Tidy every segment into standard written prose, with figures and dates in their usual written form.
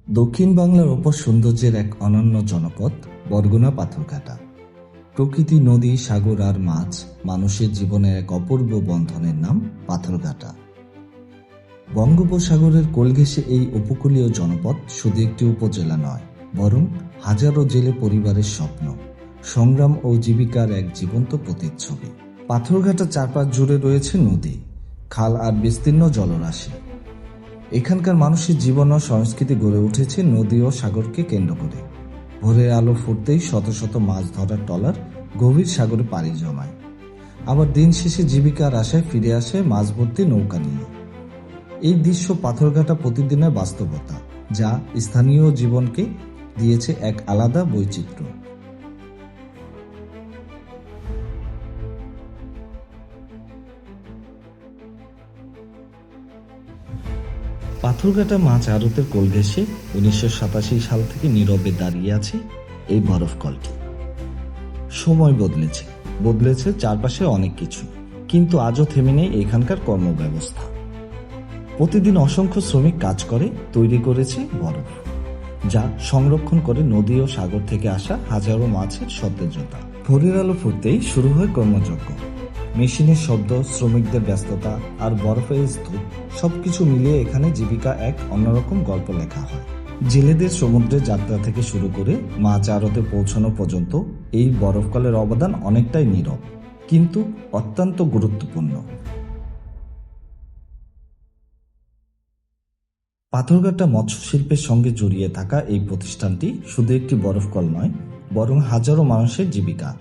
দক্ষিণ বাংলার ওপর সৌন্দর্যের এক অনন্য জনপদ বরগুনা পাথরঘাটা। প্রকৃতি, নদী, সাগর আর মাছ মানুষের জীবনের এক অপূর্ব বন্ধনের নাম পাথরঘাটা। বঙ্গোপসাগরের কোল ঘেঁষে এই উপকূলীয় জনপদ শুধু একটি উপজেলা নয়, বরং হাজারো জেলে পরিবারের স্বপ্ন, সংগ্রাম ও জীবিকার এক জীবন্ত প্রতিচ্ছবি। পাথরঘাটা চারপাশ জুড়ে রয়েছে নদী, খাল আর বিস্তীর্ণ জলরাশি। এখানকার মানুষের জীবন ও সংস্কৃতি গড়ে উঠেছে নদী ও সাগরকে কেন্দ্র করে। ভোরের আলো ফুটতেই শত শত মাছ ধরার ট্রলার গভীর সাগরে পাড়ি জমায়, আবার দিন শেষে জীবিকার আশায় ফিরে আসে মাছ ভর্তি নৌকা নিয়ে। এই দৃশ্য পাথরঘাটা প্রতিদিনের বাস্তবতা, যা স্থানীয় জীবনকে দিয়েছে এক আলাদা বৈচিত্র্য। পাথরঘাটা মাছ আড়তের কোল ঘেঁষে 1987 সাল থেকে নীরবে দাঁড়িয়ে আছে এই বরফ কলটি। সময় বদলেছে চারপাশে অনেক কিছু, কিন্তু আজও থেমে নেই এখানকার কর্মব্যবস্থা। প্রতিদিন অসংখ্য শ্রমিক কাজ করে তৈরি করেছে বরফ, যা সংরক্ষণ করে নদী ও সাগর থেকে আসা হাজারো মাছের সতেজতা। ভোরের আলো ফুটতেই শুরু হয় কর্মযজ্ঞ। মেশিনের শব্দ, শ্রমিকদের ব্যস্ততা আর বরফের স্তূপ, সবকিছু মিলিয়ে এখানে জীবিকা এক অন্যরকম গল্প লেখা হয়। জেলেদের সমুদ্রে যাত্রা থেকে শুরু করে মাছ আড়তে পৌঁছানো পর্যন্ত এই বরফকলের অবদান অনেকটাই নীরব, কিন্তু অত্যন্ত গুরুত্বপূর্ণ। পাথরঘাটা মৎস্য শিল্পের সঙ্গে জড়িয়ে থাকা এই প্রতিষ্ঠানটি শুধু একটি বরফকল নয়, বরং হাজারো মানুষের জীবিকা,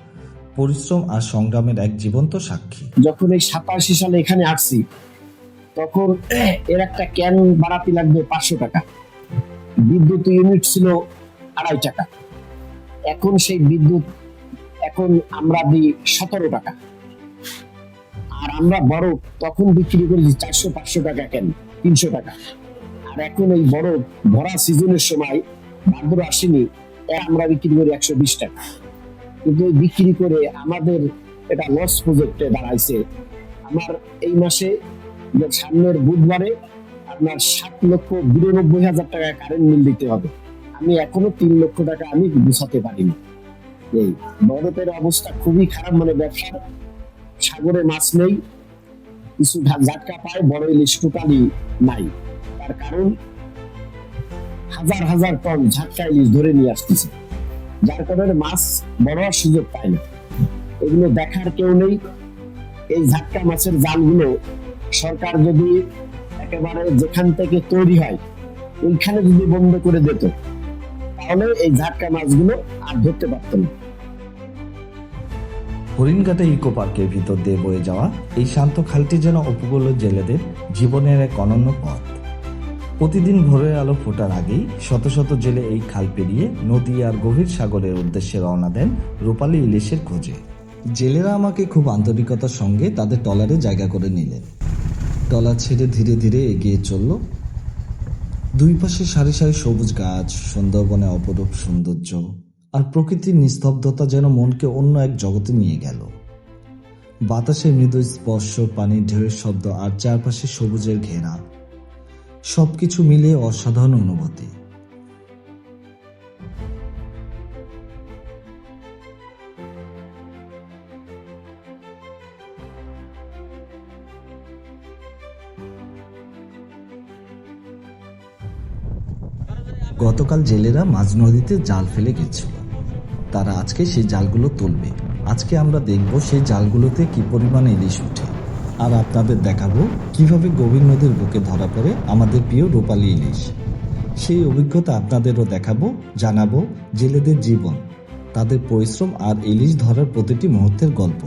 পরিশ্রম আর সংগ্রামের এক জীবন্ত সাক্ষী। যখন এই 87 সালে এখানে আসছি, তখন এর একটা ক্যান বাড়াতে লাগবে 500 টাকা, বিদ্যুৎ ইউনিট ছিল 2.5 টাকা। এখন সেই বিদ্যুৎ আমরা দিই 17 টাকা। আর আমরা বরফ তখন বিক্রি করেছি 400-500 টাকা ক্যান, 300 টাকা। আর এখন এই বরফ ভরা সিজনের সময় ভাদ্র আসেনি, আমরা বিক্রি করি 120 টাকা। কিন্তু বিক্রি করে আমাদের এটা লস প্রজেক্টে দাঁড়াইছে। আমার এই মাসে সামনের বুধবারে আপনার 7,92,000 টাকা কারেন্ট বিল দিতে হবে। আমি এখনো 3 লক্ষ টাকা আমি গুছাতে পারিনি। এই বরফের অবস্থা খুবই খারাপ, মানে ব্যবসার সাগরে মাছ নেই, কিছু ঝাটকা পায়, বড় ইলিশ টোটালি নাই। তার কারণ হাজার হাজার টন ঝাটকা ইলিশ ধরে নিয়ে আসতেছে, যার কারণে মাছ বড় হওয়ার সুযোগ পায় না। এগুলো দেখার কেউ নেই। এই ঝাটকা মাছের জালগুলো সরকার যদি একেবারে যেখান থেকে তৈরি হয় ওইখানে যদি বন্ধ করে দিত, তাহলে এই ঝাটকা মাছগুলো আর ধরতে পারত না। হরিণঘাটা ইকো পার্কের ভিতর দিয়ে বয়ে যাওয়া এই শান্ত খালটি যেন উপকূলীয় জেলেদের জীবনের এক অনন্য পথ। প্রতিদিন ভোরের আলো ফোটার আগেই শত শত জেলে এই খাল পেরিয়ে নদী আর গভীর সাগরের উদ্দেশ্যে রওনা দেন রূপালী ইলিশের খোঁজে। জেলেরা আমাকে খুব আন্তরিকতার সঙ্গে তাদের ট্রলারে জায়গা করে নিলেন। ট্রলার ছেড়ে ধীরে ধীরে এগিয়ে চলল। দুই পাশে সারি সারি সবুজ গাছ, সুন্দরবনে অপরূপ সৌন্দর্য আর প্রকৃতির নিস্তব্ধতা যেন মনকে অন্য এক জগতে নিয়ে গেল। বাতাসের মৃদু স্পর্শ, পানির ঢেউয়ের শব্দ আর চারপাশে সবুজের ঘেরা, সবকিছু মিলিয়ে অসাধারণ অনুভূতি। গতকাল জেলেরা মাঝ নদীতে জাল ফেলে গেছিল, তারা আজকে সেই জালগুলো তুলবে। আজকে আমরা দেখব সেই জালগুলোতে কি পরিমাণে ইলিশ উঠে, আর আপনাদের দেখাবো কিভাবে গভীর নদীর বুকে ধরা পড়ে আমাদের প্রিয় রূপালী ইলিশ। সেই অভিজ্ঞতা আপনাদেরও দেখাবো, জানাবো জেলেদের জীবন, তাদের পরিশ্রম আর ইলিশ ধরার প্রতিটি মুহূর্তের গল্প।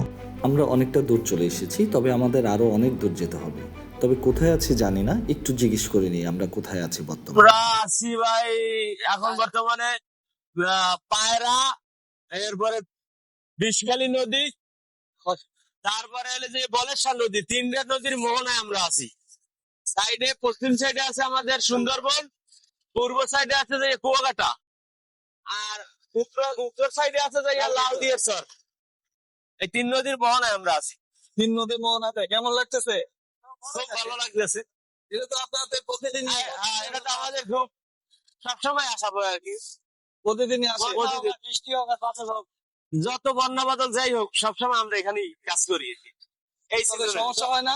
আমরা অনেকটা দূর চলে এসেছি, তবে আমাদের আরো অনেক দূর যেতে হবে। তবে কোথায় আছি জানি না, একটু জিজ্ঞেস করে নিই আমরা কোথায় আছি বর্তমানে। আমরা আছি ভাই এখন বর্তমানে পায়রা, এরপরে বিষখালী নদী, তারপরে হলে যে বলেশ্বর নদী, 3টা নদীর মোহনায় আমরা আছি। সাইডে পশ্চিম সাইডে আছে আমাদের সুন্দরবন, পূর্ব সাইডে আছে যে কুয়াকাটা, আর উত্তর সাইডে আছে যে লাউদিয়াচর। এই 3 নদীর মোহনায় আমরা আছি। 3 নদীর মোহনাতে কেমন লাগতেছে? খুব ভালো লাগতেছে। এটা তো আপনাদের প্রতিদিন এটা তো আমাদের খুব সবসময় আসা পড়ে আর কি। প্রতিদিনই আসে? প্রতিদিন। বৃষ্টি হোক আর বাদল হোক, যত বন্যা বাদল যাই হোক সবসময় আমরা এখানেই কাজ করি। এই তাদের season এ। সমস্যা হয় না?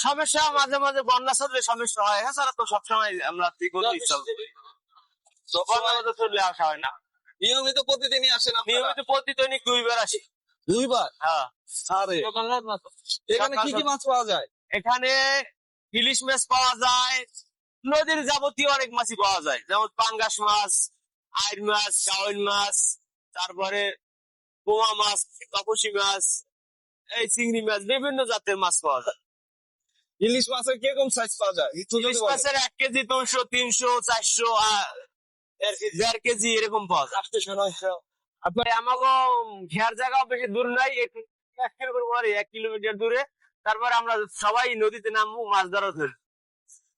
সমস্যা মাঝে মাঝে বন্যা চললে সমস্যা হয়, এছাড়া তো সবসময় আমরা ঠিকই চলবে। তো বন্যা বাদল চললে আসা হয় না। নিয়মিত প্রতিদিনই আসেন আপনারা? নিয়মিত প্রতিদিনই 2 বার আসি। 2 বার? হ্যাঁ। আরে, এখানে কি কি মাছ পাওয়া যায়? এখানে ইলিশ মাছ পাওয়া যায়, নদীর যাবতীয় অনেক মাছই পাওয়া যায়, যেমন পাঙ্গাস মাছ, আইর মাছ, কাওয়াইন মাছ, তারপরে পোয়া মাছ, কাপুসি মাছ, এই চিংড়ি মাছ, বিভিন্ন জাতের মাছ পাওয়া যায়। ইলিশ মাছের কিরকম সাইজ পাওয়া যায় একটু যদি ইলিশ বলেন। মাছের 1 কেজি 200, 300, 400, 1.5 কেজি এরকম পাওয়া যায়। আপনার আমাকে ঘের জায়গা বেশি দূর নাই, 1 কিলোমিটার দূরে। তারপরে আমরা সবাই নদীতে নামবো, মাছ ধরা ধরি।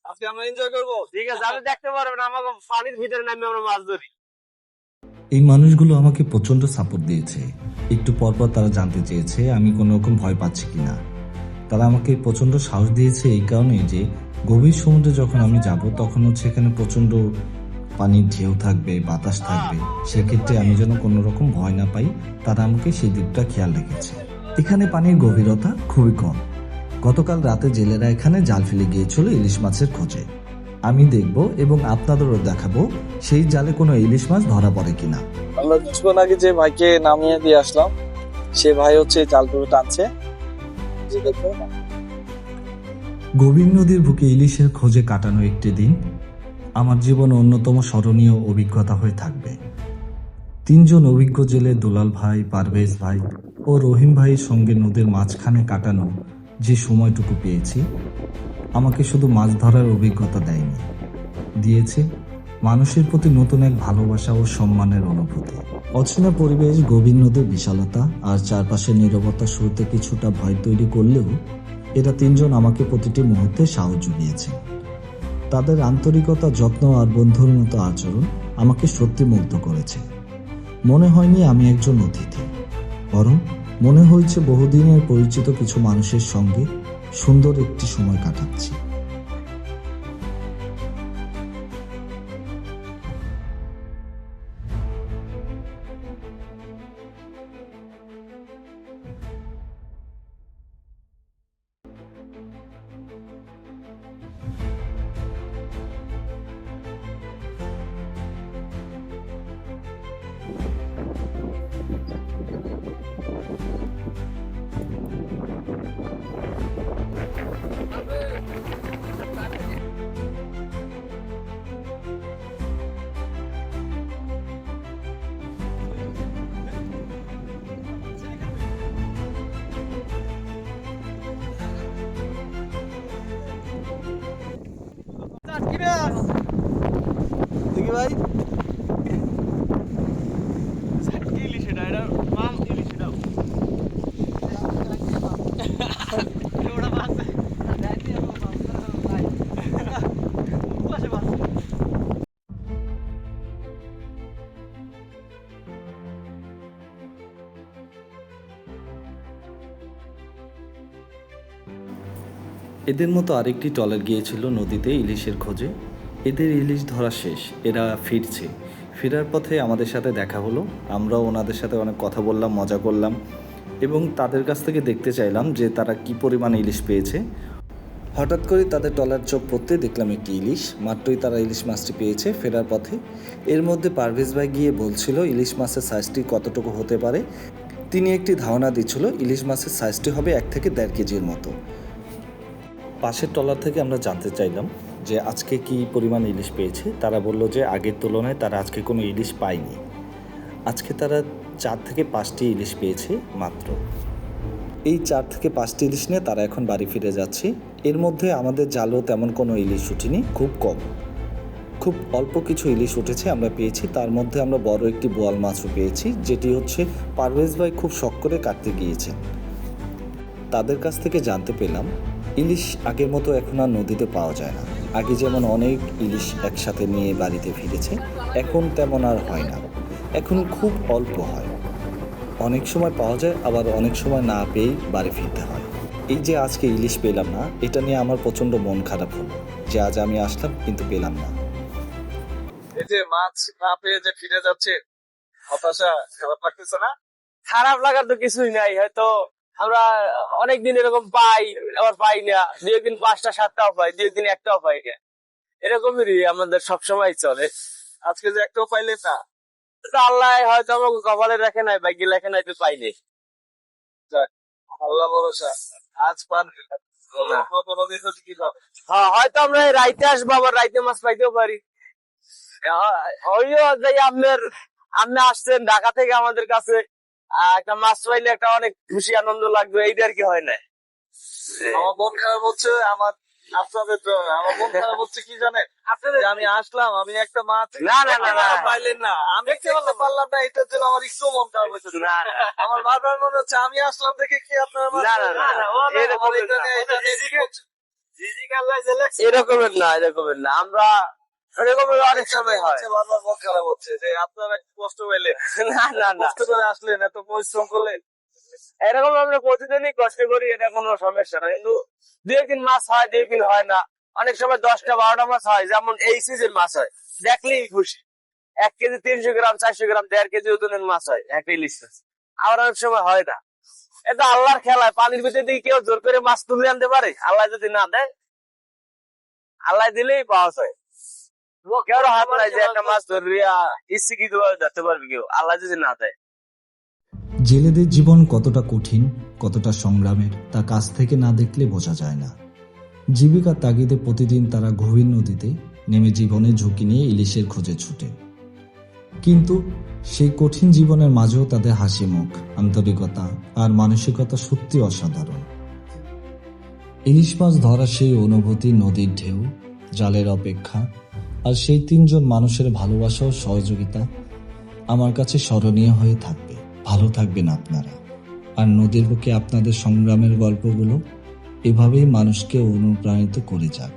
আজকে আমরা এনজয় করবো। ঠিক আছে, আপনি দেখতে পারবেন আমাকে পানির ভিতরে নামে আমরা মাছ ধরি। এই মানুষগুলো আমাকে প্রচন্ড সাপোর্ট দিয়েছে। একটু পরপর তারা জানতে চেয়েছে আমি কোনো রকম ভয় পাচ্ছি কিনা। তারা আমাকে প্রচন্ড সাহস দিয়েছে এই কারণে যে গভীর সমুদ্রে যখন আমি যাব তখন হচ্ছে এখানে প্রচন্ড পানির ঢেউ থাকবে, বাতাস থাকবে, সেক্ষেত্রে আমি যেন কোনো রকম ভয় না পাই, তারা আমাকে সেই দিকটা খেয়াল রেখেছে। এখানে পানির গভীরতা খুবই কম। গতকাল রাতে জেলেরা এখানে জাল ফেলে গিয়েছিল ইলিশ মাছের খোঁজে। আমি দেখব এবং আপনাদেরও দেখাবো সেই জালে কোনো ইলিশ মাছ ধরা পড়ে কিনা। আমরা কিছুক্ষণ আগে যে ভাইকে নামিয়ে দিয়ে আসলাম, সে ভাই হচ্ছে জালগুলো টানছে। গভীর নদীর বুকে ইলিশের খোঁজে কাটানো একটি দিন আমার জীবনে অন্যতম স্মরণীয় অভিজ্ঞতা হয়ে থাকবে। 3 জন অভিজ্ঞ জেলে দুলাল ভাই, পারভেজ ভাই ও রহিম ভাইয়ের সঙ্গে নদীর মাঝখানে কাটানো যে সময়টুকু পেয়েছি, আমাকে শুধু মাছ ধরার অভিজ্ঞতা দেয়নি, দিয়েছে মানুষের প্রতি নতুন এক ভালোবাসা ও সম্মানের অনুভূতি। অচেনা পরিবেশ, গভীর নদীর বিশালতা আর চারপাশের নীরবতা শুরুতে কিছুটা ভয় তৈরি করলেও এরা 3 জন আমাকে প্রতিটি মুহূর্তে সাহস জুগিয়েছে। তাদের আন্তরিকতা, যত্ন আর বন্ধুর মতো আচরণ আমাকে সত্যি মুগ্ধ করেছে। মনে হয়নি আমি একজন অতিথি, বরং মনে হয়েছে বহুদিনের পরিচিত কিছু মানুষের সঙ্গে সুন্দর একটি সময় কাটাচ্ছি। দেখি ভাই, ইলিশ এটা, এটা মাছ ইলিশ এটা। এদের মতো আরেকটি ট্রলার গিয়েছিল নদীতে ইলিশের খোঁজে। এদের ইলিশ ধরা শেষ, এরা ফিরছে। ফেরার পথে আমাদের সাথে দেখা হলো, আমরাও ওনাদের সাথে অনেক কথা বললাম, মজা করলাম এবং তাদের কাছ থেকে দেখতে চাইলাম যে তারা কি পরিমাণ ইলিশ পেয়েছে। হঠাৎ করে তাদের ট্রলার চোখ পড়তে দেখলাম একটি ইলিশ, মাত্রই তারা ইলিশ মাছটি পেয়েছে ফেরার পথে। এর মধ্যে পারভেজ ভাই গিয়ে বলছিল ইলিশ মাছের সাইজটি কতটুকু হতে পারে। তিনি একটি ধারণা দিচ্ছিল ইলিশ মাছের সাইজটি হবে 1 থেকে 1.5 কেজির মতো। পাশের ট্রলার থেকে আমরা জানতে চাইলাম যে আজকে কি পরিমাণ ইলিশ পেয়েছে। তারা বলল যে আগের তুলনায় তারা আজকে কোনো ইলিশ পায়নি, আজকে তারা 4 থেকে 5টি ইলিশ পেয়েছে মাত্র। এই 4 থেকে 5টি ইলিশ নিয়ে তারা এখন বাড়ি ফিরে যাচ্ছে। এর মধ্যে আমাদের জালও তেমন কোনো ইলিশ উঠেনি, খুব কম, খুব অল্প কিছু ইলিশ উঠেছে আমরা পেয়েছি। তার মধ্যে আমরা বড় একটি বোয়াল মাছও পেয়েছি, যেটি হচ্ছে পারভেজ ভাই খুব শখ করে কাটতে গিয়েছেন। তাদের কাছ থেকে জানতে পেলাম ইলিশ আগের মতো এখন আর নদীতে পাওয়া যায় না। আগে যেমন অনেক ইলিশ একসাথে নিয়ে বাড়িতে ফিরেছে, এখন তেমন আর হয় না, এখন খুব অল্প হয়। অনেক সময় পাওয়া যায়, আবার অনেক সময় না পেয়েই বাড়ি ফিরতে হয়। এই যে আজকে ইলিশ পেলাম না, এটা নিয়ে আমার প্রচণ্ড মন খারাপ হলো যে আজ আমি আসলাম কিন্তু পেলাম না। এই যে মাছ না পেয়ে যে ফিরে যাচ্ছে, হতাশা খারাপ লাগতেছে না? খারাপ লাগার তো কিছুই নাই, হয়তো আমরা অনেকদিন এরকম পাই, আবার পাই না, দুই একদিন 5টা 7টাও পাই, দুই একদিন একটাও পাই না, এরকমই আমাদের সবসময় চলে। আজকে যে একটাও পাইলে না, তো আল্লাহ হয়তো আমাকে কপালে রাখে নাই, ভাগ্যে লেখে নাই, তো পাইনি। আল্লাহ ভরসা, আজ পান কোনোদিন হচ্ছে কি হবে। হ্যাঁ, হয়তো আমরা এই রাইতে আসবো, আবার রাইতে মাছ পাইতেও পারি। ওইও যে আপনি আসছেন ঢাকা থেকে আমাদের কাছে, একটা মাছ পাইলে একটা অনেক খুশি আনন্দ লাগবে, এইটা আর কি হয় না। আমার মন খারাপ হচ্ছে, আপনাদের জন্য আমার মন খারাপ হচ্ছে কি জানেন, যে আমি আসলাম, আমি একটা মাছ না, না, না, না। পাইলেন না, আমি দেখতে পারলাম না, এটার জন্য আমার একটু মন খারাপ হচ্ছে। না, আমার বারবার মনে হচ্ছে আমি আসলাম দেখে কি আপনারা মাছ না, না, না, পাইলেন? না, এরকম আমার এটা না। নিয়ে- এটা নিয়ে হচ্ছে। এরকমের না, এরকমের না, আমরা এরকমের অনেক সময় হয়। বারবার মন খারাপ হচ্ছে যে আপনারা একটু কষ্ট পেলেন, না, না, না, কষ্ট করে আসলেন, এত পরিশ্রম করলেন। এরকম আমরা প্রতিদিনই কষ্ট করি, এটা কোনো সমস্যা না, কিন্তু দুই একদিন মাছ হয়, দুই একদিন হয় না। অনেক সময় 10টা 12টা মাছ হয়, যেমন এই সিজন মাছ হয়, দেখলেই খুশি। 1 কেজি 300 গ্রাম 400 গ্রাম 1.5 কেজি ওজনের মাছ হয় একটা ইলিশ মাছ। আবার অনেক সময় হয় না। এটা আল্লাহর খেলায়, পানির ভিতরে দিয়ে কেউ জোর করে মাছ তুলে আনতে পারে? আল্লাহ যদি না দেয়, আল্লাহ দিলেই পাওয়া যায়। কেউ হাত নাই যে একটা মাছ ধরবি, ইচ্ছিকৃত ভাবে ধরতে পারবি কেউ, আল্লাহ যদি না দেয়। জেলেদের জীবন কতটা কঠিন, কতটা সংগ্রামের, তা কাছ থেকে না দেখলে বোঝা যায় না। জীবিকার তাগিদে প্রতিদিন তারা গভীর নদীতে নেমে জীবনের ঝুঁকি নিয়ে ইলিশের খোঁজে ছুটে। কিন্তু সেই কঠিন জীবনের মাঝেও তাদের হাসি মুখ, আন্তরিকতা আর মানসিকতা সত্যি অসাধারণ। ইলিশ মাছ ধরার সেই অনুভূতি, নদীর ঢেউ, জালের অপেক্ষা আর সেই 3 জন মানুষের ভালোবাসা ও সহযোগিতা আমার কাছে স্মরণীয় হয়ে থাকবে। ভালো থাকবেন আপনারা। আর নদীর বুকে আপনাদের সংগ্রামের গল্পগুলো এভাবেই মানুষকে অনুপ্রাণিত করে যাক।